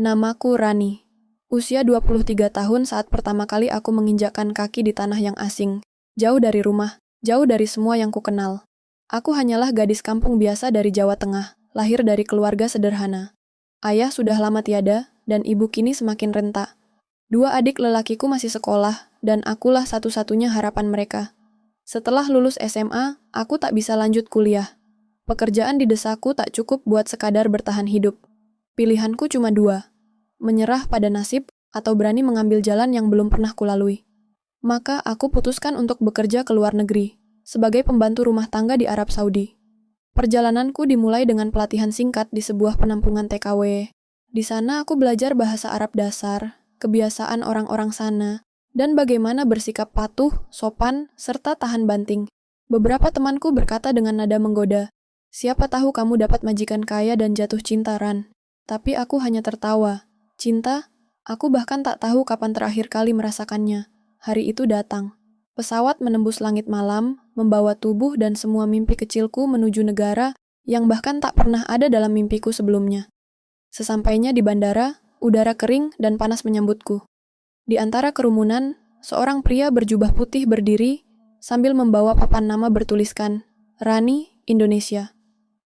Namaku Rani. Usia 23 tahun saat pertama kali aku menginjakkan kaki di tanah yang asing. Jauh dari rumah, jauh dari semua yang kukenal. Aku hanyalah gadis kampung biasa dari Jawa Tengah, lahir dari keluarga sederhana. Ayah sudah lama tiada, dan ibu kini semakin renta. Dua adik lelakiku masih sekolah, dan akulah satu-satunya harapan mereka. Setelah lulus SMA, aku tak bisa lanjut kuliah. Pekerjaan di desaku tak cukup buat sekadar bertahan hidup. Pilihanku cuma dua, menyerah pada nasib atau berani mengambil jalan yang belum pernah kulalui. Maka aku putuskan untuk bekerja ke luar negeri, sebagai pembantu rumah tangga di Arab Saudi. Perjalananku dimulai dengan pelatihan singkat di sebuah penampungan TKW. Di sana aku belajar bahasa Arab dasar, kebiasaan orang-orang sana, dan bagaimana bersikap patuh, sopan, serta tahan banting. Beberapa temanku berkata dengan nada menggoda, "Siapa tahu kamu dapat majikan kaya dan jatuh cinta, Ran." Tapi aku hanya tertawa. Cinta? Aku bahkan tak tahu kapan terakhir kali merasakannya. Hari itu datang. Pesawat menembus langit malam, membawa tubuh dan semua mimpi kecilku menuju negara yang bahkan tak pernah ada dalam mimpiku sebelumnya. Sesampainya di bandara, udara kering dan panas menyambutku. Di antara kerumunan, seorang pria berjubah putih berdiri sambil membawa papan nama bertuliskan, Rani, Indonesia.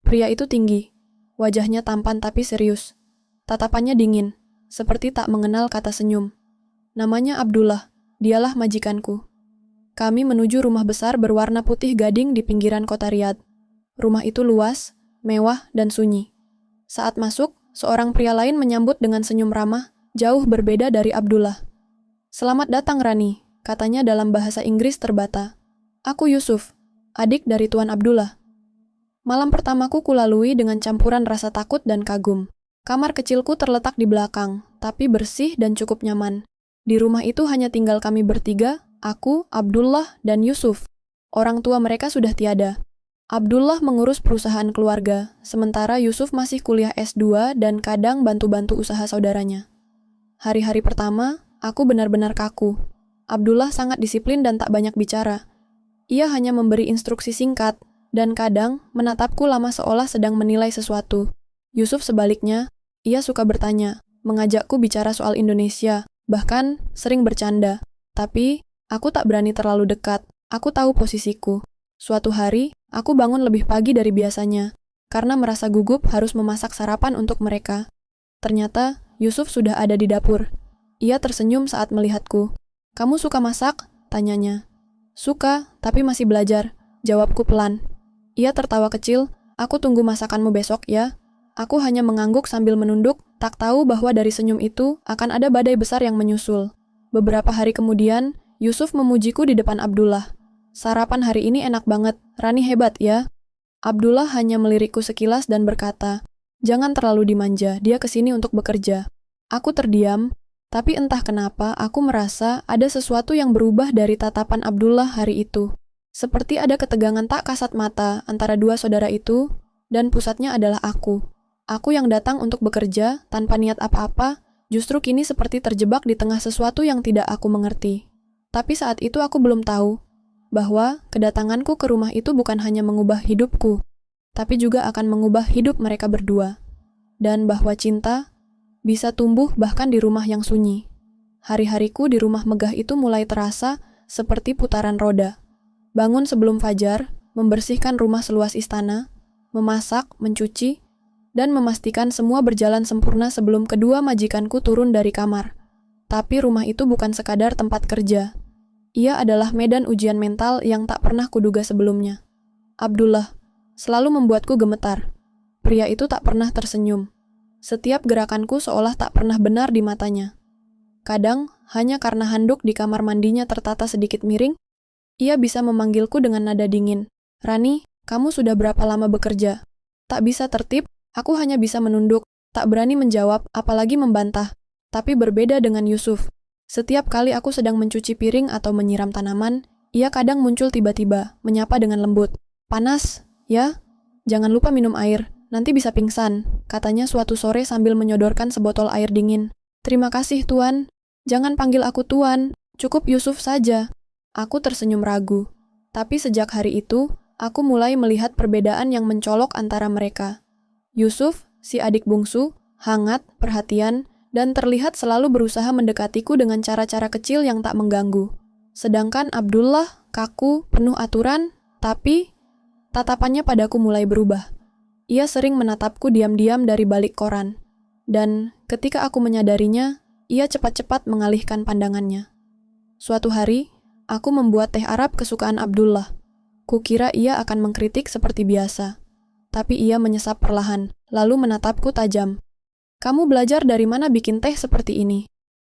Pria itu tinggi, wajahnya tampan tapi serius. Tatapannya dingin, seperti tak mengenal kata senyum. Namanya Abdullah, dialah majikanku. Kami menuju rumah besar berwarna putih gading di pinggiran kota Riyadh. Rumah itu luas, mewah, dan sunyi. Saat masuk, seorang pria lain menyambut dengan senyum ramah, jauh berbeda dari Abdullah. "Selamat datang, Rani," katanya dalam bahasa Inggris terbata. "Aku Yusuf, adik dari Tuan Abdullah." Malam pertamaku kulalui dengan campuran rasa takut dan kagum. Kamar kecilku terletak di belakang, tapi bersih dan cukup nyaman. Di rumah itu hanya tinggal kami bertiga, aku, Abdullah, dan Yusuf. Orang tua mereka sudah tiada. Abdullah mengurus perusahaan keluarga, sementara Yusuf masih kuliah S2 dan kadang bantu-bantu usaha saudaranya. Hari-hari pertama, aku benar-benar kaku. Abdullah sangat disiplin dan tak banyak bicara. Ia hanya memberi instruksi singkat, dan kadang menatapku lama seolah sedang menilai sesuatu. Yusuf sebaliknya, ia suka bertanya, mengajakku bicara soal Indonesia, bahkan sering bercanda. Tapi, aku tak berani terlalu dekat. Aku tahu posisiku. Suatu hari, aku bangun lebih pagi dari biasanya, karena merasa gugup harus memasak sarapan untuk mereka. Ternyata, Yusuf sudah ada di dapur. Ia tersenyum saat melihatku. "Kamu suka masak?" tanyanya. "Suka, tapi masih belajar," jawabku pelan. Ia tertawa kecil, "Aku tunggu masakanmu besok ya." Aku hanya mengangguk sambil menunduk, tak tahu bahwa dari senyum itu akan ada badai besar yang menyusul. Beberapa hari kemudian, Yusuf memujiku di depan Abdullah. "Sarapan hari ini enak banget, Rani hebat ya." Abdullah hanya melirikku sekilas dan berkata, "Jangan terlalu dimanja, dia kesini untuk bekerja." Aku terdiam, tapi entah kenapa aku merasa ada sesuatu yang berubah dari tatapan Abdullah hari itu. Seperti ada ketegangan tak kasat mata antara dua saudara itu, dan pusatnya adalah aku. Aku yang datang untuk bekerja tanpa niat apa-apa, justru kini seperti terjebak di tengah sesuatu yang tidak aku mengerti. Tapi saat itu aku belum tahu bahwa kedatanganku ke rumah itu bukan hanya mengubah hidupku, tapi juga akan mengubah hidup mereka berdua. Dan bahwa cinta bisa tumbuh bahkan di rumah yang sunyi. Hari-hariku di rumah megah itu mulai terasa seperti putaran roda. Bangun sebelum fajar, membersihkan rumah seluas istana, memasak, mencuci, dan memastikan semua berjalan sempurna sebelum kedua majikanku turun dari kamar. Tapi rumah itu bukan sekadar tempat kerja. Ia adalah medan ujian mental yang tak pernah kuduga sebelumnya. Abdullah selalu membuatku gemetar. Pria itu tak pernah tersenyum. Setiap gerakanku seolah tak pernah benar di matanya. Kadang, hanya karena handuk di kamar mandinya tertata sedikit miring, ia bisa memanggilku dengan nada dingin. "Rani, kamu sudah berapa lama bekerja?" Tak bisa tertib, aku hanya bisa menunduk, tak berani menjawab, apalagi membantah. Tapi berbeda dengan Yusuf. Setiap kali aku sedang mencuci piring atau menyiram tanaman, ia kadang muncul tiba-tiba, menyapa dengan lembut. "Panas, ya? Jangan lupa minum air, nanti bisa pingsan," katanya suatu sore sambil menyodorkan sebotol air dingin. "Terima kasih, Tuan. Jangan panggil aku Tuan, cukup Yusuf saja." Aku tersenyum ragu. Tapi sejak hari itu, aku mulai melihat perbedaan yang mencolok antara mereka. Yusuf, si adik bungsu, hangat, perhatian, dan terlihat selalu berusaha mendekatiku dengan cara-cara kecil yang tak mengganggu. Sedangkan Abdullah kaku, penuh aturan, tapi tatapannya padaku mulai berubah. Ia sering menatapku diam-diam dari balik koran. Dan ketika aku menyadarinya, ia cepat-cepat mengalihkan pandangannya. Suatu hari, aku membuat teh Arab kesukaan Abdullah. Kukira ia akan mengkritik seperti biasa. Tapi ia menyesap perlahan, lalu menatapku tajam. "Kamu belajar dari mana bikin teh seperti ini?"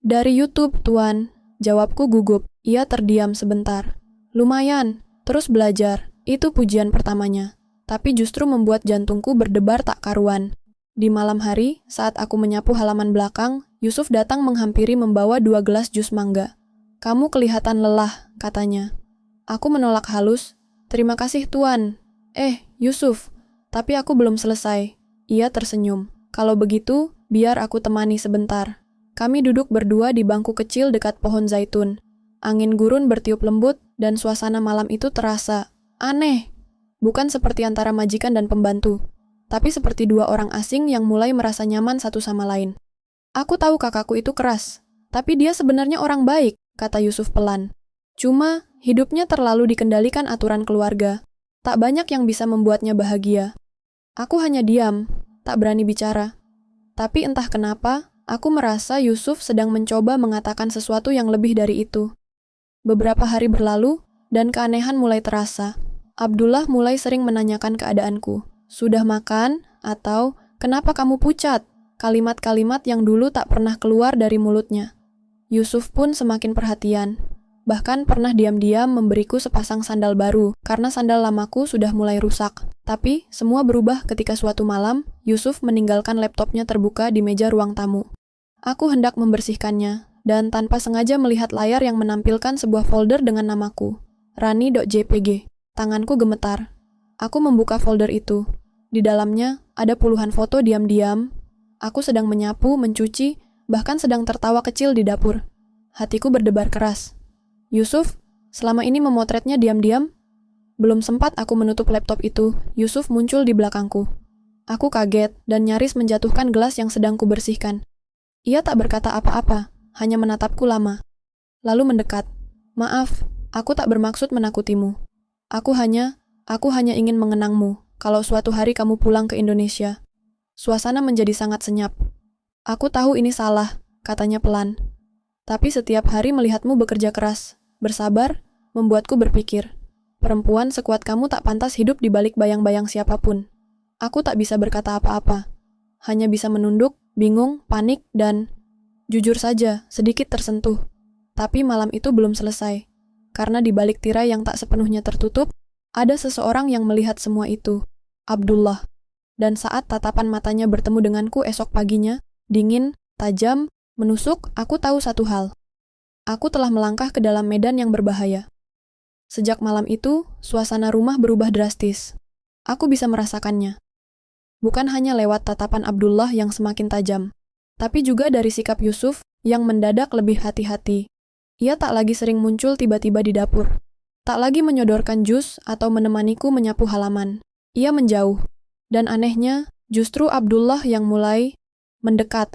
"Dari YouTube, Tuan," jawabku gugup. Ia terdiam sebentar. "Lumayan, terus belajar." Itu pujian pertamanya. Tapi justru membuat jantungku berdebar tak karuan. Di malam hari, saat aku menyapu halaman belakang, Yusuf datang menghampiri membawa 2 gelas jus mangga. "Kamu kelihatan lelah," katanya. Aku menolak halus. "Terima kasih, Tuan." Yusuf, tapi aku belum selesai." Ia tersenyum. "Kalau begitu, biar aku temani sebentar." Kami duduk berdua di bangku kecil dekat pohon zaitun. Angin gurun bertiup lembut, dan suasana malam itu terasa aneh. Bukan seperti antara majikan dan pembantu, tapi seperti 2 orang asing yang mulai merasa nyaman satu sama lain. "Aku tahu kakakku itu keras, tapi dia sebenarnya orang baik," kata Yusuf pelan. "Cuma, hidupnya terlalu dikendalikan aturan keluarga. Tak banyak yang bisa membuatnya bahagia." Aku hanya diam, tak berani bicara. Tapi entah kenapa, aku merasa Yusuf sedang mencoba mengatakan sesuatu yang lebih dari itu. Beberapa hari berlalu, dan keanehan mulai terasa. Abdullah mulai sering menanyakan keadaanku. "Sudah makan?" Atau, "Kenapa kamu pucat?" Kalimat-kalimat yang dulu tak pernah keluar dari mulutnya. Yusuf pun semakin perhatian. Bahkan pernah diam-diam memberiku sepasang sandal baru, karena sandal lamaku sudah mulai rusak. Tapi, semua berubah ketika suatu malam, Yusuf meninggalkan laptopnya terbuka di meja ruang tamu. Aku hendak membersihkannya, dan tanpa sengaja melihat layar yang menampilkan sebuah folder dengan namaku, Rani.jpg. Tanganku gemetar. Aku membuka folder itu. Di dalamnya, ada puluhan foto diam-diam. Aku sedang menyapu, mencuci, bahkan sedang tertawa kecil di dapur. Hatiku berdebar keras. "Yusuf, selama ini memotretnya diam-diam?" Belum sempat aku menutup laptop itu, Yusuf muncul di belakangku. Aku kaget dan nyaris menjatuhkan gelas yang sedang kubersihkan. Ia tak berkata apa-apa, hanya menatapku lama. Lalu mendekat. "Maaf, aku tak bermaksud menakutimu. Aku hanya ingin mengenangmu, kalau suatu hari kamu pulang ke Indonesia." Suasana menjadi sangat senyap. "Aku tahu ini salah," katanya pelan. "Tapi setiap hari melihatmu bekerja keras, bersabar, membuatku berpikir, perempuan sekuat kamu tak pantas hidup di balik bayang-bayang siapapun." Aku tak bisa berkata apa-apa. Hanya bisa menunduk, bingung, panik, dan jujur saja, sedikit tersentuh. Tapi malam itu belum selesai. Karena di balik tirai yang tak sepenuhnya tertutup, ada seseorang yang melihat semua itu. Abdullah. Dan saat tatapan matanya bertemu denganku esok paginya, dingin, tajam, menusuk, aku tahu satu hal. Aku telah melangkah ke dalam medan yang berbahaya. Sejak malam itu, suasana rumah berubah drastis. Aku bisa merasakannya. Bukan hanya lewat tatapan Abdullah yang semakin tajam, tapi juga dari sikap Yusuf yang mendadak lebih hati-hati. Ia tak lagi sering muncul tiba-tiba di dapur. Tak lagi menyodorkan jus atau menemaniku menyapu halaman. Ia menjauh. Dan anehnya, justru Abdullah yang mulai mendekat.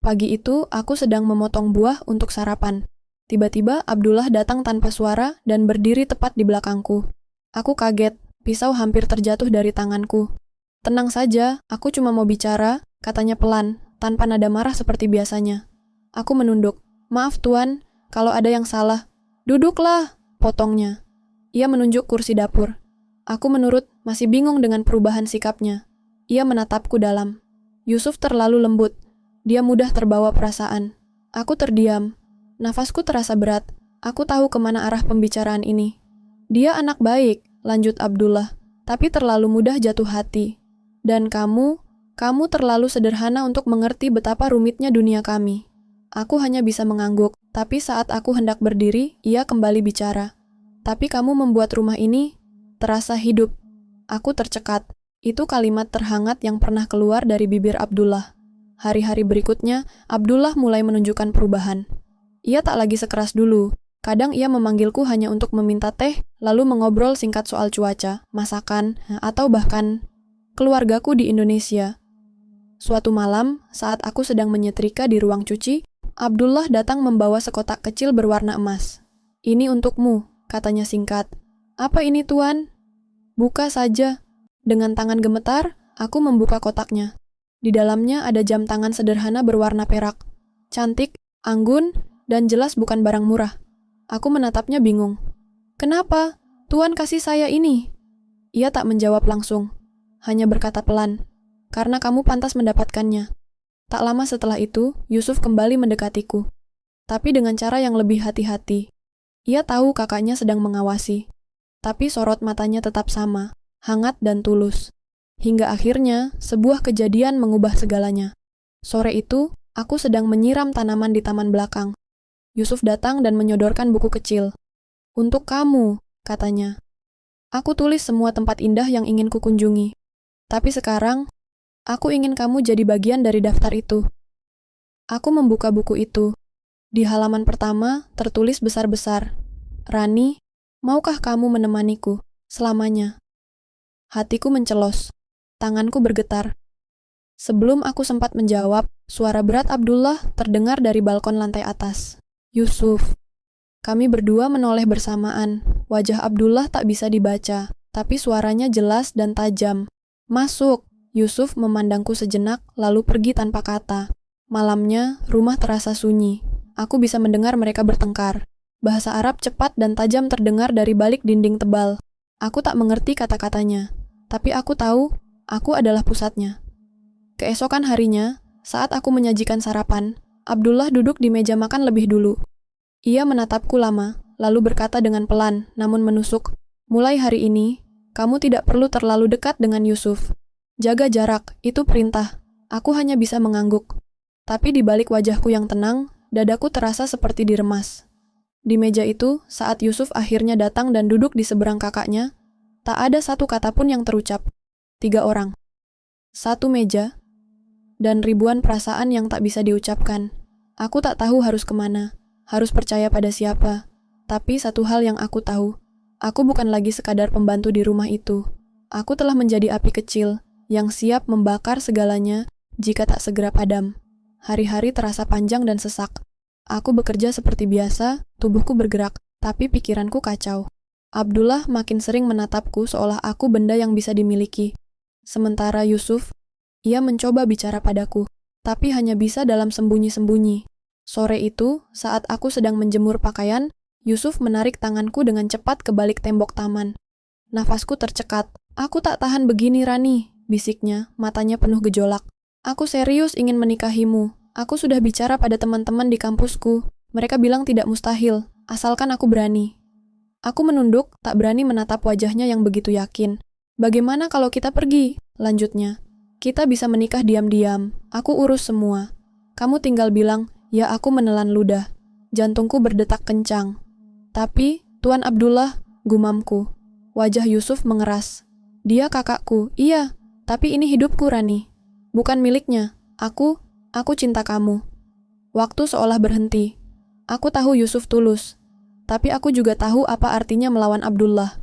Pagi itu, aku sedang memotong buah untuk sarapan. Tiba-tiba Abdullah datang tanpa suara dan berdiri tepat di belakangku. Aku kaget, pisau hampir terjatuh dari tanganku. "Tenang saja, aku cuma mau bicara," katanya pelan, tanpa nada marah seperti biasanya. Aku menunduk. "Maaf Tuan, kalau ada yang salah." "Duduklah," potongnya. Ia menunjuk kursi dapur. Aku menurut, masih bingung dengan perubahan sikapnya. Ia menatapku dalam. Yusuf terlalu lembut. Dia mudah terbawa perasaan. Aku terdiam. Nafasku terasa berat. Aku tahu kemana arah pembicaraan ini. "Dia anak baik," lanjut Abdullah, "tapi terlalu mudah jatuh hati. Dan kamu terlalu sederhana untuk mengerti betapa rumitnya dunia kami." Aku hanya bisa mengangguk, tapi saat aku hendak berdiri, ia kembali bicara. "Tapi kamu membuat rumah ini terasa hidup." Aku tercekat. Itu kalimat terhangat yang pernah keluar dari bibir Abdullah. Hari-hari berikutnya, Abdullah mulai menunjukkan perubahan. Ia tak lagi sekeras dulu. Kadang ia memanggilku hanya untuk meminta teh, lalu mengobrol singkat soal cuaca, masakan, atau bahkan keluargaku di Indonesia. Suatu malam, saat aku sedang menyetrika di ruang cuci, Abdullah datang membawa sekotak kecil berwarna emas. "Ini untukmu," katanya singkat. "Apa ini, Tuan?" "Buka saja." Dengan tangan gemetar, aku membuka kotaknya. Di dalamnya ada jam tangan sederhana berwarna perak. Cantik, anggun, dan jelas bukan barang murah. Aku menatapnya bingung. "Kenapa? Tuan kasih saya ini." Ia tak menjawab langsung, hanya berkata pelan, "Karena kamu pantas mendapatkannya." Tak lama setelah itu, Yusuf kembali mendekatiku. Tapi dengan cara yang lebih hati-hati. Ia tahu kakaknya sedang mengawasi. Tapi sorot matanya tetap sama, hangat dan tulus. Hingga akhirnya, sebuah kejadian mengubah segalanya. Sore itu, aku sedang menyiram tanaman di taman belakang. Yusuf datang dan menyodorkan buku kecil. "Untuk kamu," katanya. "Aku tulis semua tempat indah yang ingin kukunjungi. Tapi sekarang, aku ingin kamu jadi bagian dari daftar itu." Aku membuka buku itu. Di halaman pertama, tertulis besar-besar, "Rani, maukah kamu menemaniku selamanya?" Hatiku mencelos. Tanganku bergetar. Sebelum aku sempat menjawab, suara berat Abdullah terdengar dari balkon lantai atas. "Yusuf." Kami berdua menoleh bersamaan. Wajah Abdullah tak bisa dibaca, tapi suaranya jelas dan tajam. "Masuk." Yusuf memandangku sejenak, lalu pergi tanpa kata. Malamnya, rumah terasa sunyi. Aku bisa mendengar mereka bertengkar. Bahasa Arab cepat dan tajam terdengar dari balik dinding tebal. Aku tak mengerti kata-katanya, tapi aku tahu aku adalah pusatnya. Keesokan harinya, saat aku menyajikan sarapan, Abdullah duduk di meja makan lebih dulu. Ia menatapku lama, lalu berkata dengan pelan, namun menusuk, "Mulai hari ini, kamu tidak perlu terlalu dekat dengan Yusuf. Jaga jarak, itu perintah." Aku hanya bisa mengangguk. Tapi di balik wajahku yang tenang, dadaku terasa seperti diremas. Di meja itu, saat Yusuf akhirnya datang dan duduk di seberang kakaknya, tak ada satu kata pun yang terucap. 3 orang. Satu meja, dan ribuan perasaan yang tak bisa diucapkan. Aku tak tahu harus kemana. Harus percaya pada siapa. Tapi satu hal yang aku tahu, aku bukan lagi sekadar pembantu di rumah itu. Aku telah menjadi api kecil, yang siap membakar segalanya jika tak segera padam. Hari-hari terasa panjang dan sesak. Aku bekerja seperti biasa, tubuhku bergerak, tapi pikiranku kacau. Abdullah makin sering menatapku seolah aku benda yang bisa dimiliki. Sementara Yusuf, ia mencoba bicara padaku, tapi hanya bisa dalam sembunyi-sembunyi. Sore itu, saat aku sedang menjemur pakaian, Yusuf menarik tanganku dengan cepat ke balik tembok taman. Nafasku tercekat. "Aku tak tahan begini, Rani," bisiknya, matanya penuh gejolak. "Aku serius ingin menikahimu. Aku sudah bicara pada teman-teman di kampusku. Mereka bilang tidak mustahil, asalkan aku berani." Aku menunduk, tak berani menatap wajahnya yang begitu yakin. "Bagaimana kalau kita pergi?" lanjutnya. "Kita bisa menikah diam-diam. Aku urus semua. Kamu tinggal bilang, 'Ya,' aku menelan ludah. Jantungku berdetak kencang. "Tapi, Tuan Abdullah," gumamku. Wajah Yusuf mengeras. "Dia kakakku, iya. Tapi ini hidupku, Rani. Bukan miliknya. Aku cinta kamu." Waktu seolah berhenti. Aku tahu Yusuf tulus. Tapi aku juga tahu apa artinya melawan Abdullah.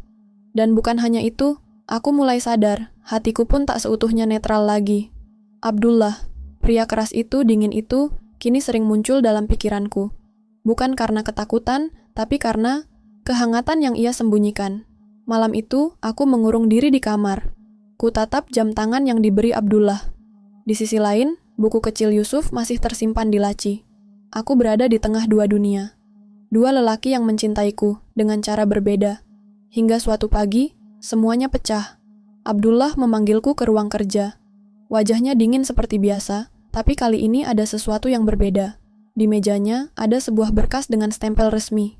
Dan bukan hanya itu, aku mulai sadar, hatiku pun tak seutuhnya netral lagi. Abdullah, pria keras itu, dingin itu, kini sering muncul dalam pikiranku. Bukan karena ketakutan, tapi karena kehangatan yang ia sembunyikan. Malam itu, aku mengurung diri di kamar. Ku tatap jam tangan yang diberi Abdullah. Di sisi lain, buku kecil Yusuf masih tersimpan di laci. Aku berada di tengah dua dunia. Dua lelaki yang mencintaiku dengan cara berbeda. Hingga suatu pagi, semuanya pecah. Abdullah memanggilku ke ruang kerja. Wajahnya dingin seperti biasa, tapi kali ini ada sesuatu yang berbeda. Di mejanya ada sebuah berkas dengan stempel resmi.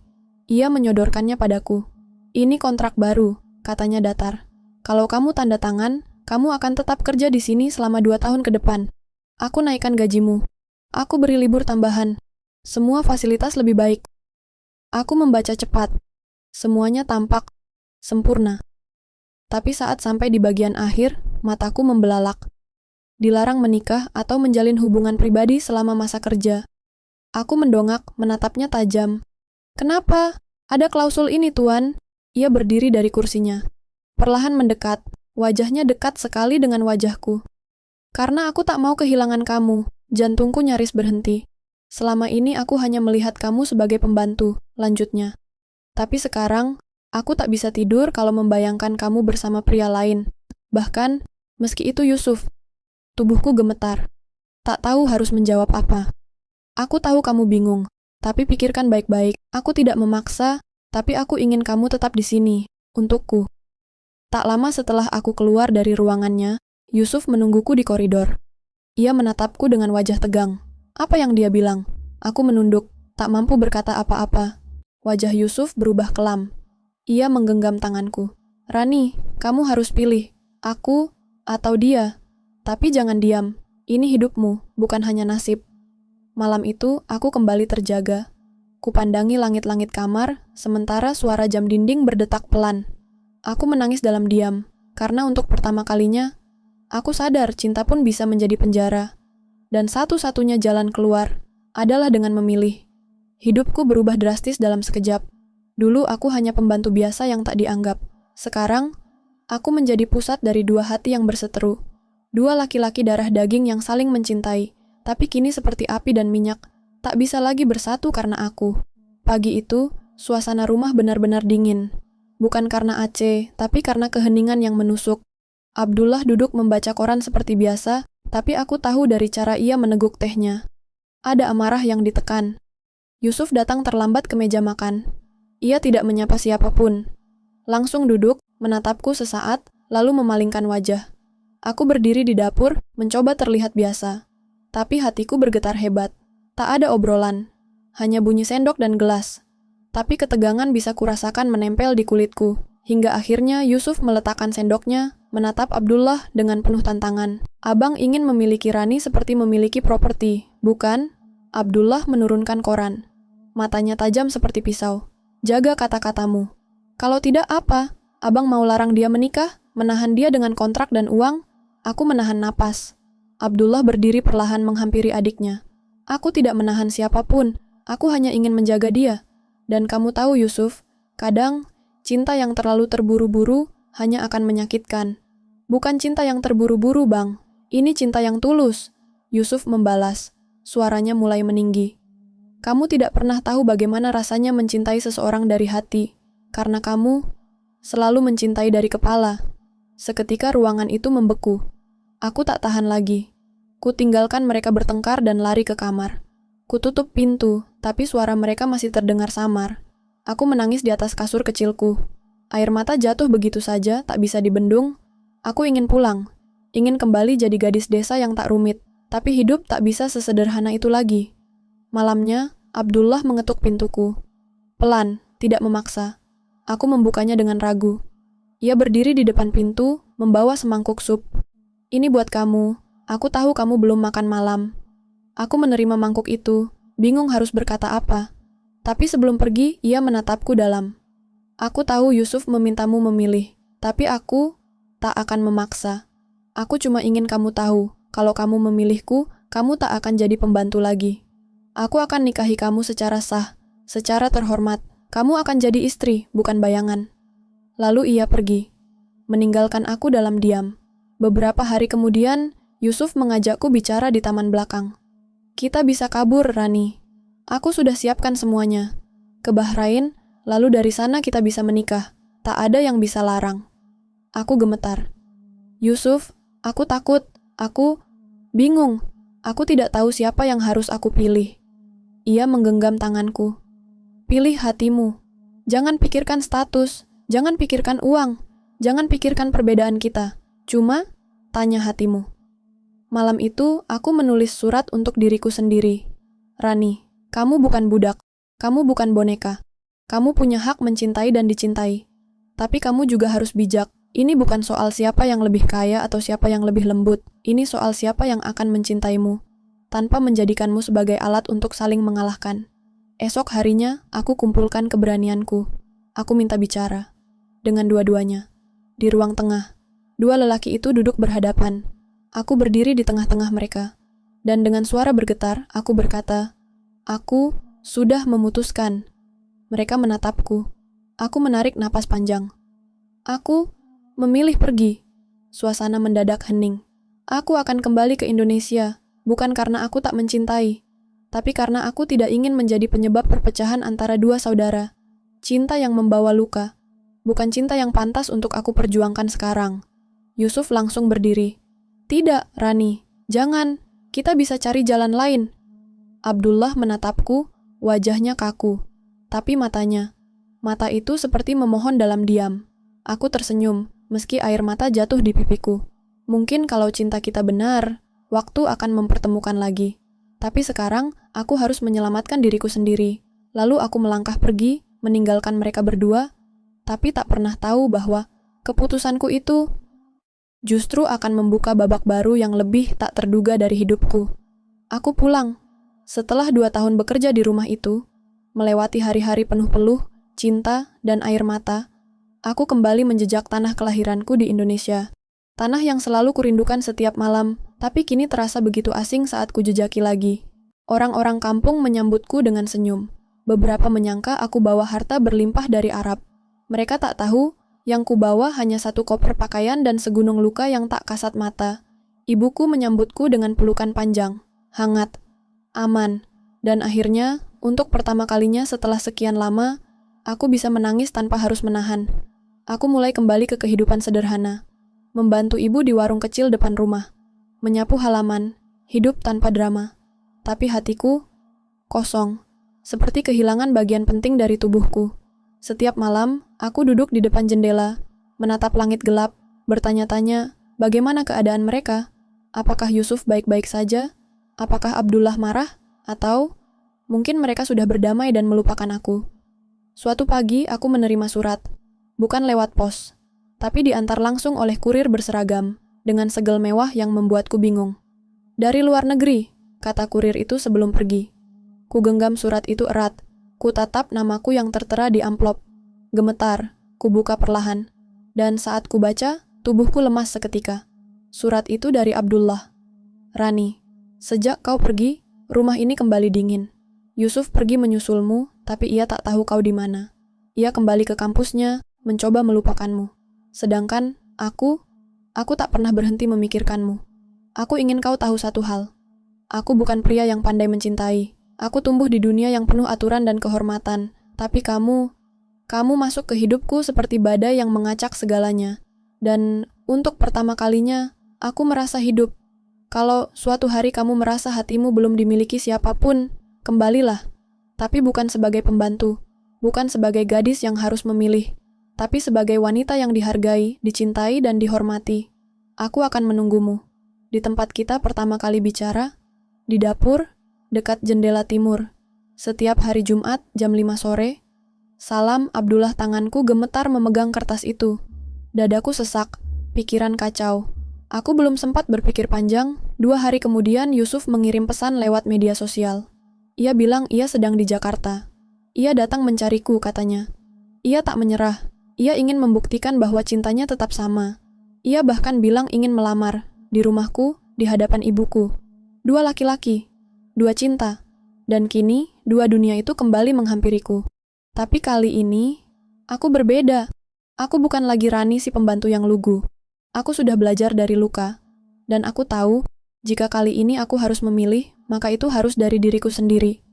Ia menyodorkannya padaku. "Ini kontrak baru," katanya datar. "Kalau kamu tanda tangan, kamu akan tetap kerja di sini selama 2 tahun ke depan. Aku naikkan gajimu. Aku beri libur tambahan. Semua fasilitas lebih baik." Aku membaca cepat. Semuanya tampak sempurna. Tapi saat sampai di bagian akhir, mataku membelalak. Dilarang menikah atau menjalin hubungan pribadi selama masa kerja. Aku mendongak, menatapnya tajam. "Kenapa? Ada klausul ini, Tuan." Ia berdiri dari kursinya. Perlahan mendekat, wajahnya dekat sekali dengan wajahku. Karena aku tak mau kehilangan kamu, jantungku nyaris berhenti. Selama ini aku hanya melihat kamu sebagai pembantu, lanjutnya. Tapi sekarang, aku tak bisa tidur kalau membayangkan kamu bersama pria lain. Bahkan, meski itu Yusuf. Tubuhku gemetar. Tak tahu harus menjawab apa. Aku tahu kamu bingung, tapi pikirkan baik-baik. Aku tidak memaksa, tapi aku ingin kamu tetap di sini, untukku. Tak lama setelah aku keluar dari ruangannya, Yusuf menungguku di koridor. Ia menatapku dengan wajah tegang. Apa yang dia bilang? Aku menunduk, tak mampu berkata apa-apa. Wajah Yusuf berubah kelam. Ia menggenggam tanganku. Rani, kamu harus pilih, aku atau dia. Tapi jangan diam, ini hidupmu, bukan hanya nasib. Malam itu, aku kembali terjaga. Kupandangi langit-langit kamar, sementara suara jam dinding berdetak pelan. Aku menangis dalam diam, karena untuk pertama kalinya, aku sadar cinta pun bisa menjadi penjara. Dan satu-satunya jalan keluar adalah dengan memilih. Hidupku berubah drastis dalam sekejap. Dulu aku hanya pembantu biasa yang tak dianggap. Sekarang, aku menjadi pusat dari dua hati yang berseteru. Dua laki-laki darah daging yang saling mencintai, tapi kini seperti api dan minyak, tak bisa lagi bersatu karena aku. Pagi itu, suasana rumah benar-benar dingin. Bukan karena Aceh, tapi karena keheningan yang menusuk. Abdullah duduk membaca koran seperti biasa, tapi aku tahu dari cara ia meneguk tehnya. Ada amarah yang ditekan. Yusuf datang terlambat ke meja makan. Ia tidak menyapa siapapun. Langsung duduk, menatapku sesaat, lalu memalingkan wajah. Aku berdiri di dapur, mencoba terlihat biasa. Tapi hatiku bergetar hebat. Tak ada obrolan. Hanya bunyi sendok dan gelas. Tapi ketegangan bisa kurasakan menempel di kulitku. Hingga akhirnya Yusuf meletakkan sendoknya, menatap Abdullah dengan penuh tantangan. Abang ingin memiliki Rani seperti memiliki properti, bukan? Abdullah menurunkan koran. Matanya tajam seperti pisau. Jaga kata-katamu. Kalau tidak apa? Abang mau larang dia menikah? Menahan dia dengan kontrak dan uang? Aku menahan napas. Abdullah berdiri perlahan menghampiri adiknya. Aku tidak menahan siapapun. Aku hanya ingin menjaga dia. Dan kamu tahu Yusuf, kadang cinta yang terlalu terburu-buru hanya akan menyakitkan. Bukan cinta yang terburu-buru, Bang. Ini cinta yang tulus. Yusuf membalas. Suaranya mulai meninggi. Kamu tidak pernah tahu bagaimana rasanya mencintai seseorang dari hati. Karena kamu selalu mencintai dari kepala. Seketika ruangan itu membeku. Aku tak tahan lagi. Ku tinggalkan mereka bertengkar dan lari ke kamar. Ku tutup pintu, tapi suara mereka masih terdengar samar. Aku menangis di atas kasur kecilku. Air mata jatuh begitu saja, tak bisa dibendung. Aku ingin pulang. Ingin kembali jadi gadis desa yang tak rumit. Tapi hidup tak bisa sesederhana itu lagi. Malamnya, Abdullah mengetuk pintuku. Pelan, tidak memaksa. Aku membukanya dengan ragu. Ia berdiri di depan pintu, membawa semangkuk sup. Ini buat kamu. Aku tahu kamu belum makan malam. Aku menerima mangkuk itu, bingung harus berkata apa. Tapi sebelum pergi, ia menatapku dalam. Aku tahu Yusuf memintamu memilih, tapi aku tak akan memaksa. Aku cuma ingin kamu tahu, kalau kamu memilihku, kamu tak akan jadi pembantu lagi. Aku akan nikahi kamu secara sah, secara terhormat. Kamu akan jadi istri, bukan bayangan. Lalu ia pergi, meninggalkan aku dalam diam. Beberapa hari kemudian, Yusuf mengajakku bicara di taman belakang. Kita bisa kabur, Rani. Aku sudah siapkan semuanya. Ke Bahrain, lalu dari sana kita bisa menikah. Tak ada yang bisa larang. Aku gemetar. Yusuf, aku takut. Aku bingung. Aku tidak tahu siapa yang harus aku pilih. Ia menggenggam tanganku. Pilih hatimu. Jangan pikirkan status. Jangan pikirkan uang. Jangan pikirkan perbedaan kita. Cuma, tanya hatimu. Malam itu, aku menulis surat untuk diriku sendiri. Rani, kamu bukan budak. Kamu bukan boneka. Kamu punya hak mencintai dan dicintai. Tapi kamu juga harus bijak. Ini bukan soal siapa yang lebih kaya atau siapa yang lebih lembut. Ini soal siapa yang akan mencintaimu, tanpa menjadikanmu sebagai alat untuk saling mengalahkan. Esok harinya, aku kumpulkan keberanianku. Aku minta bicara. Dengan dua-duanya. Di ruang tengah. Dua lelaki itu duduk berhadapan. Aku berdiri di tengah-tengah mereka. Dan dengan suara bergetar, aku berkata, aku sudah memutuskan. Mereka menatapku. Aku menarik napas panjang. Aku memilih pergi. Suasana mendadak hening. Aku akan kembali ke Indonesia, bukan karena aku tak mencintai, tapi karena aku tidak ingin menjadi penyebab perpecahan antara dua saudara. Cinta yang membawa luka, bukan cinta yang pantas untuk aku perjuangkan sekarang. Yusuf langsung berdiri. Tidak, Rani, jangan, kita bisa cari jalan lain. Abdullah menatapku, wajahnya kaku, tapi mata itu seperti memohon dalam diam. Aku tersenyum, meski air mata jatuh di pipiku. Mungkin kalau cinta kita benar, waktu akan mempertemukan lagi. Tapi sekarang, aku harus menyelamatkan diriku sendiri. Lalu aku melangkah pergi, meninggalkan mereka berdua, tapi tak pernah tahu bahwa keputusanku itu justru akan membuka babak baru yang lebih tak terduga dari hidupku. Aku pulang. Setelah 2 tahun bekerja di rumah itu, melewati hari-hari penuh peluh, cinta, dan air mata, aku kembali menjejak tanah kelahiranku di Indonesia. Tanah yang selalu kurindukan setiap malam, tapi kini terasa begitu asing saat kujejaki lagi. Orang-orang kampung menyambutku dengan senyum. Beberapa menyangka aku bawa harta berlimpah dari Arab. Mereka tak tahu, yang kubawa hanya 1 koper pakaian dan segunung luka yang tak kasat mata. Ibuku menyambutku dengan pelukan panjang, hangat, aman, dan akhirnya, untuk pertama kalinya setelah sekian lama, aku bisa menangis tanpa harus menahan. Aku mulai kembali ke kehidupan sederhana. Membantu ibu di warung kecil depan rumah, menyapu halaman, hidup tanpa drama. Tapi hatiku kosong, seperti kehilangan bagian penting dari tubuhku. Setiap malam, aku duduk di depan jendela, menatap langit gelap, bertanya-tanya, bagaimana keadaan mereka? Apakah Yusuf baik-baik saja? Apakah Abdullah marah? Atau mungkin mereka sudah berdamai dan melupakan aku? Suatu pagi, aku menerima surat, bukan lewat pos, tapi diantar langsung oleh kurir berseragam, dengan segel mewah yang membuatku bingung. Dari luar negeri, kata kurir itu sebelum pergi. Ku genggam surat itu erat, ku tatap namaku yang tertera di amplop. Gemetar, ku buka perlahan, dan saat ku baca, tubuhku lemas seketika. Surat itu dari Abdullah. Rani, sejak kau pergi, rumah ini kembali dingin. Yusuf pergi menyusulmu, tapi ia tak tahu kau di mana. Ia kembali ke kampusnya, mencoba melupakanmu. Sedangkan aku tak pernah berhenti memikirkanmu. Aku ingin kau tahu satu hal. Aku bukan pria yang pandai mencintai. Aku tumbuh di dunia yang penuh aturan dan kehormatan. Tapi kamu masuk ke hidupku seperti badai yang mengacak segalanya. Dan untuk pertama kalinya, aku merasa hidup. Kalau suatu hari kamu merasa hatimu belum dimiliki siapapun, kembalilah. Tapi bukan sebagai pembantu, bukan sebagai gadis yang harus memilih, tapi sebagai wanita yang dihargai, dicintai, dan dihormati. Aku akan menunggumu. Di tempat kita pertama kali bicara, di dapur, dekat jendela timur. Setiap hari Jumat, jam 5 sore, salam Abdullah. Tanganku gemetar memegang kertas itu. Dadaku sesak, pikiran kacau. Aku belum sempat berpikir panjang, 2 hari kemudian Yusuf mengirim pesan lewat media sosial. Ia bilang ia sedang di Jakarta. Ia datang mencariku, katanya. Ia tak menyerah. Ia ingin membuktikan bahwa cintanya tetap sama. Ia bahkan bilang ingin melamar, di rumahku, di hadapan ibuku. 2 laki-laki, 2 cinta. Dan kini, 2 dunia itu kembali menghampiriku. Tapi kali ini, aku berbeda. Aku bukan lagi Rani si pembantu yang lugu. Aku sudah belajar dari luka. Dan aku tahu, jika kali ini aku harus memilih, maka itu harus dari diriku sendiri.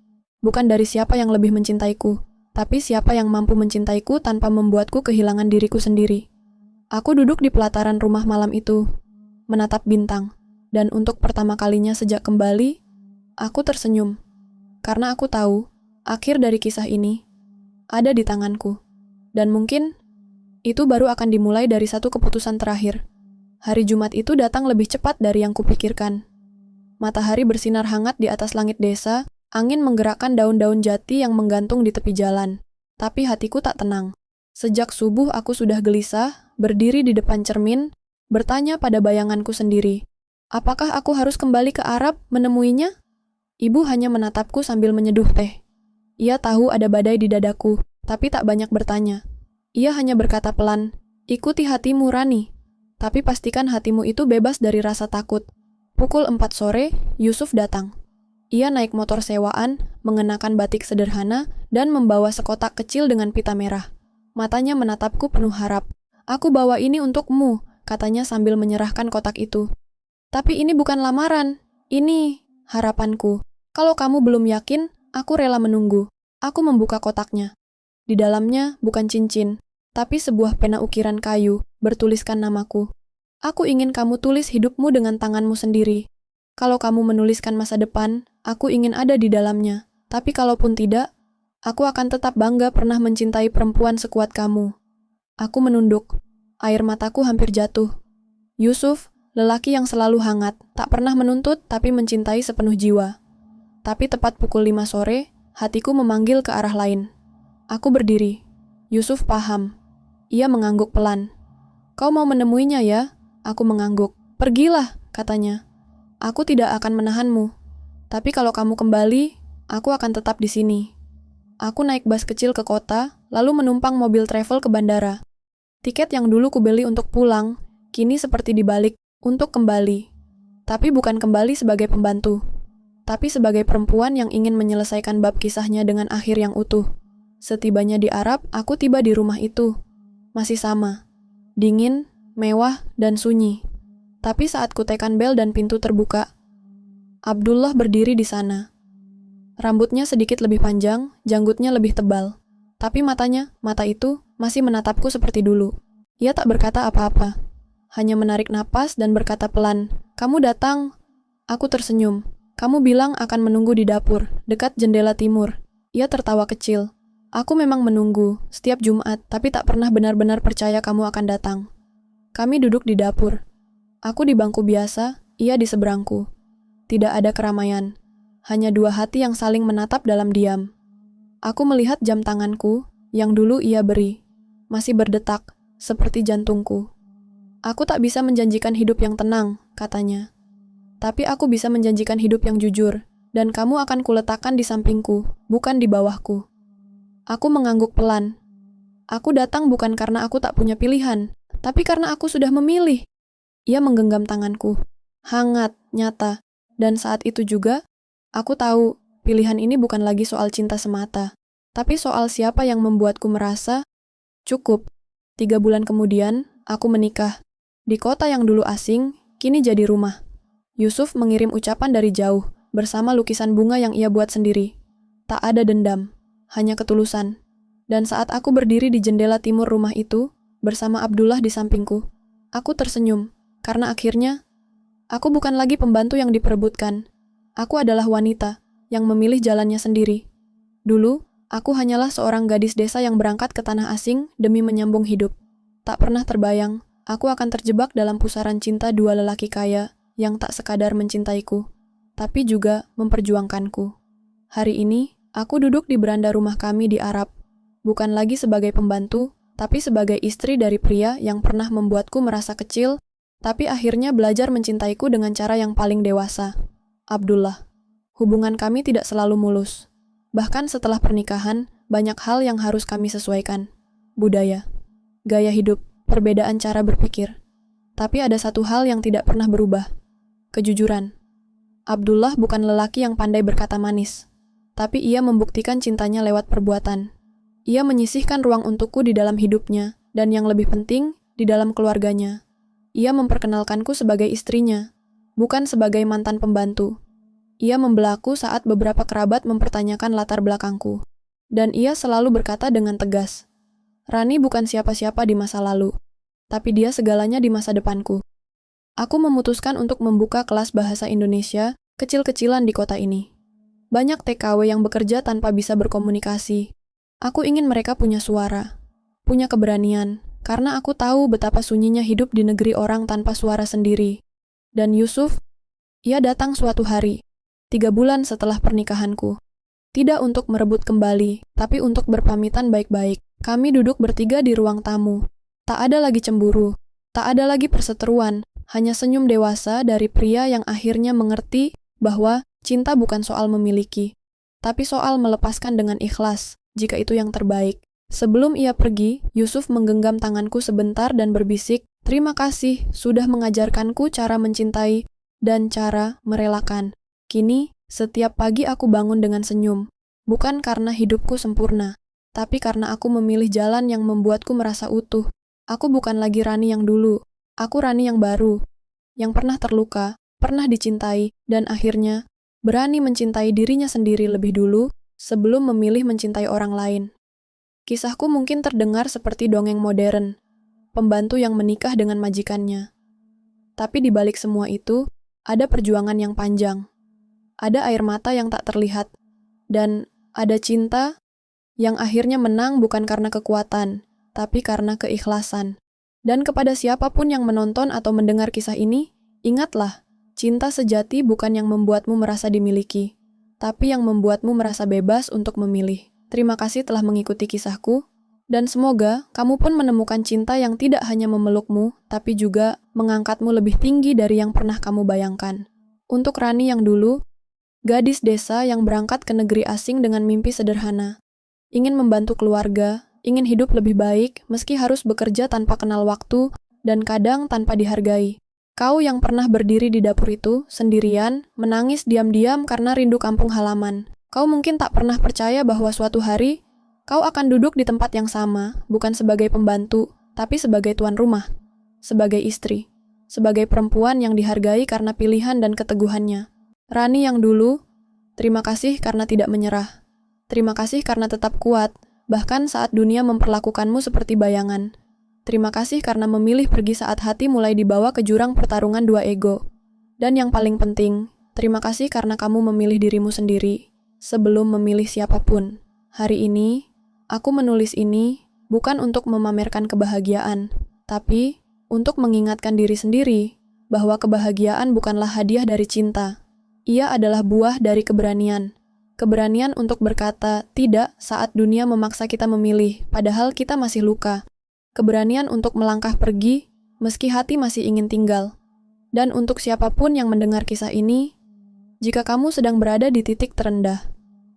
Bukan dari siapa yang lebih mencintaiku, tapi siapa yang mampu mencintaiku tanpa membuatku kehilangan diriku sendiri. Aku duduk di pelataran rumah malam itu, menatap bintang, dan untuk pertama kalinya sejak kembali, aku tersenyum. Karena aku tahu, akhir dari kisah ini ada di tanganku. Dan mungkin, itu baru akan dimulai dari satu keputusan terakhir. Hari Jumat itu datang lebih cepat dari yang kupikirkan. Matahari bersinar hangat di atas langit desa, angin menggerakkan daun-daun jati yang menggantung di tepi jalan. Tapi hatiku tak tenang. Sejak subuh aku sudah gelisah, berdiri di depan cermin, bertanya pada bayanganku sendiri. Apakah aku harus kembali ke Arab menemuinya? Ibu hanya menatapku sambil menyeduh teh. Ia tahu ada badai di dadaku, tapi tak banyak bertanya. Ia hanya berkata pelan, ikuti hatimu Rani, tapi pastikan hatimu itu bebas dari rasa takut. Pukul 4 sore, Yusuf datang. Ia naik motor sewaan, mengenakan batik sederhana, dan membawa sekotak kecil dengan pita merah. Matanya menatapku penuh harap. Aku bawa ini untukmu, katanya sambil menyerahkan kotak itu. Tapi ini bukan lamaran. Ini harapanku. Kalau kamu belum yakin, aku rela menunggu. Aku membuka kotaknya. Di dalamnya bukan cincin, tapi sebuah pena ukiran kayu, bertuliskan namaku. Aku ingin kamu tulis hidupmu dengan tanganmu sendiri. Kalau kamu menuliskan masa depan, aku ingin ada di dalamnya. Tapi kalaupun tidak, aku akan tetap bangga pernah mencintai perempuan sekuat kamu. Aku menunduk. Air mataku hampir jatuh. Yusuf, lelaki yang selalu hangat, tak pernah menuntut tapi mencintai sepenuh jiwa. Tapi tepat pukul 5 sore, hatiku memanggil ke arah lain. Aku berdiri. Yusuf paham. Ia mengangguk pelan. Kau mau menemuinya ya? Aku mengangguk. Pergilah, katanya. Aku tidak akan menahanmu. Tapi kalau kamu kembali, aku akan tetap di sini. Aku naik bus kecil ke kota, lalu menumpang mobil travel ke bandara. Tiket yang dulu kubeli untuk pulang, kini seperti dibalik untuk kembali. Tapi bukan kembali sebagai pembantu, tapi sebagai perempuan yang ingin menyelesaikan bab kisahnya dengan akhir yang utuh. Setibanya di Arab, aku tiba di rumah itu. Masih sama. Dingin, mewah, dan sunyi. Tapi saat kutekan bel dan pintu terbuka, Abdullah berdiri di sana. Rambutnya sedikit lebih panjang, janggutnya lebih tebal. Tapi mata itu, masih menatapku seperti dulu. Ia tak berkata apa-apa. Hanya menarik napas dan berkata pelan, "Kamu datang." Aku tersenyum. "Kamu bilang akan menunggu di dapur, dekat jendela timur." Ia tertawa kecil. "Aku memang menunggu, setiap Jumat, tapi tak pernah benar-benar percaya kamu akan datang." Kami duduk di dapur. Aku di bangku biasa, ia di seberangku. Tidak ada keramaian. Hanya dua hati yang saling menatap dalam diam. Aku melihat jam tanganku, yang dulu ia beri. Masih berdetak, seperti jantungku. "Aku tak bisa menjanjikan hidup yang tenang," katanya. "Tapi aku bisa menjanjikan hidup yang jujur, dan kamu akan kuletakkan di sampingku, bukan di bawahku." Aku mengangguk pelan. "Aku datang bukan karena aku tak punya pilihan, tapi karena aku sudah memilih." Ia menggenggam tanganku. Hangat, nyata. Dan saat itu juga, aku tahu pilihan ini bukan lagi soal cinta semata, tapi soal siapa yang membuatku merasa cukup. 3 bulan kemudian, aku menikah. Di kota yang dulu asing, kini jadi rumah. Yusuf mengirim ucapan dari jauh, bersama lukisan bunga yang ia buat sendiri. Tak ada dendam, hanya ketulusan. Dan saat aku berdiri di jendela timur rumah itu, bersama Abdullah di sampingku, aku tersenyum, karena akhirnya, aku bukan lagi pembantu yang diperebutkan. Aku adalah wanita yang memilih jalannya sendiri. Dulu, aku hanyalah seorang gadis desa yang berangkat ke tanah asing demi menyambung hidup. Tak pernah terbayang, aku akan terjebak dalam pusaran cinta dua lelaki kaya yang tak sekadar mencintaiku, tapi juga memperjuangkanku. Hari ini, aku duduk di beranda rumah kami di Arab, bukan lagi sebagai pembantu, tapi sebagai istri dari pria yang pernah membuatku merasa kecil, tapi akhirnya belajar mencintaiku dengan cara yang paling dewasa. Abdullah. Hubungan kami tidak selalu mulus. Bahkan setelah pernikahan, banyak hal yang harus kami sesuaikan. Budaya, gaya hidup, perbedaan cara berpikir. Tapi ada satu hal yang tidak pernah berubah. Kejujuran. Abdullah bukan lelaki yang pandai berkata manis, tapi ia membuktikan cintanya lewat perbuatan. Ia menyisihkan ruang untukku di dalam hidupnya, dan yang lebih penting, di dalam keluarganya. Ia memperkenalkanku sebagai istrinya, bukan sebagai mantan pembantu. Ia membelaku saat beberapa kerabat mempertanyakan latar belakangku. Dan ia selalu berkata dengan tegas, "Rani bukan siapa-siapa di masa lalu, tapi dia segalanya di masa depanku." Aku memutuskan untuk membuka kelas bahasa Indonesia kecil-kecilan di kota ini. Banyak TKW yang bekerja tanpa bisa berkomunikasi. Aku ingin mereka punya suara, punya keberanian, karena aku tahu betapa sunyinya hidup di negeri orang tanpa suara sendiri. Dan Yusuf, ia datang suatu hari, 3 bulan setelah pernikahanku. Tidak untuk merebut kembali, tapi untuk berpamitan baik-baik. Kami duduk bertiga di ruang tamu. Tak ada lagi cemburu, tak ada lagi perseteruan, hanya senyum dewasa dari pria yang akhirnya mengerti bahwa cinta bukan soal memiliki, tapi soal melepaskan dengan ikhlas, jika itu yang terbaik. Sebelum ia pergi, Yusuf menggenggam tanganku sebentar dan berbisik, "Terima kasih sudah mengajarkanku cara mencintai dan cara merelakan. Kini, setiap pagi aku bangun dengan senyum, bukan karena hidupku sempurna, tapi karena aku memilih jalan yang membuatku merasa utuh. Aku bukan lagi Rani yang dulu, aku Rani yang baru, yang pernah terluka, pernah dicintai, dan akhirnya berani mencintai dirinya sendiri lebih dulu sebelum memilih mencintai orang lain. Kisahku mungkin terdengar seperti dongeng modern, pembantu yang menikah dengan majikannya. Tapi di balik semua itu, ada perjuangan yang panjang. Ada air mata yang tak terlihat, dan ada cinta yang akhirnya menang bukan karena kekuatan, tapi karena keikhlasan. Dan kepada siapapun yang menonton atau mendengar kisah ini, ingatlah, cinta sejati bukan yang membuatmu merasa dimiliki, tapi yang membuatmu merasa bebas untuk memilih. Terima kasih telah mengikuti kisahku, dan semoga kamu pun menemukan cinta yang tidak hanya memelukmu, tapi juga mengangkatmu lebih tinggi dari yang pernah kamu bayangkan. Untuk Rani yang dulu, gadis desa yang berangkat ke negeri asing dengan mimpi sederhana, ingin membantu keluarga, ingin hidup lebih baik meski harus bekerja tanpa kenal waktu dan kadang tanpa dihargai. Kau yang pernah berdiri di dapur itu, sendirian, menangis diam-diam karena rindu kampung halaman. Kau mungkin tak pernah percaya bahwa suatu hari, kau akan duduk di tempat yang sama, bukan sebagai pembantu, tapi sebagai tuan rumah, sebagai istri, sebagai perempuan yang dihargai karena pilihan dan keteguhannya. Rani yang dulu, terima kasih karena tidak menyerah. Terima kasih karena tetap kuat, bahkan saat dunia memperlakukanmu seperti bayangan. Terima kasih karena memilih pergi saat hati mulai dibawa ke jurang pertarungan dua ego. Dan yang paling penting, terima kasih karena kamu memilih dirimu sendiri, sebelum memilih siapapun. Hari ini, aku menulis ini bukan untuk memamerkan kebahagiaan, tapi untuk mengingatkan diri sendiri bahwa kebahagiaan bukanlah hadiah dari cinta. Ia adalah buah dari keberanian. Keberanian untuk berkata tidak saat dunia memaksa kita memilih, padahal kita masih luka. Keberanian untuk melangkah pergi, meski hati masih ingin tinggal. Dan untuk siapapun yang mendengar kisah ini, jika kamu sedang berada di titik terendah,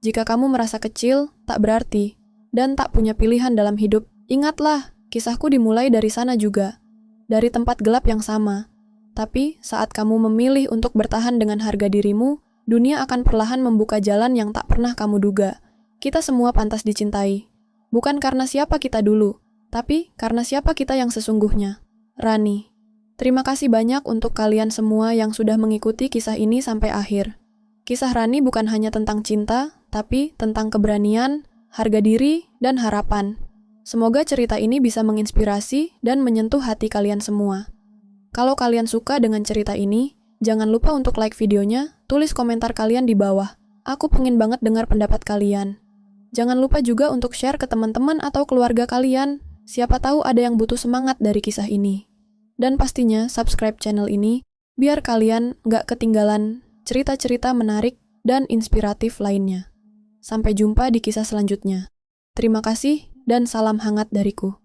jika kamu merasa kecil, tak berarti, dan tak punya pilihan dalam hidup, ingatlah, kisahku dimulai dari sana juga, dari tempat gelap yang sama. Tapi saat kamu memilih untuk bertahan dengan harga dirimu, dunia akan perlahan membuka jalan yang tak pernah kamu duga. Kita semua pantas dicintai. Bukan karena siapa kita dulu, tapi karena siapa kita yang sesungguhnya. Rani. Terima kasih banyak untuk kalian semua yang sudah mengikuti kisah ini sampai akhir. Kisah Rani bukan hanya tentang cinta, tapi tentang keberanian, harga diri, dan harapan. Semoga cerita ini bisa menginspirasi dan menyentuh hati kalian semua. Kalau kalian suka dengan cerita ini, jangan lupa untuk like videonya, tulis komentar kalian di bawah. Aku pengen banget dengar pendapat kalian. Jangan lupa juga untuk share ke teman-teman atau keluarga kalian. Siapa tahu ada yang butuh semangat dari kisah ini. Dan pastinya subscribe channel ini, biar kalian nggak ketinggalan cerita-cerita menarik dan inspiratif lainnya. Sampai jumpa di kisah selanjutnya. Terima kasih dan salam hangat dariku.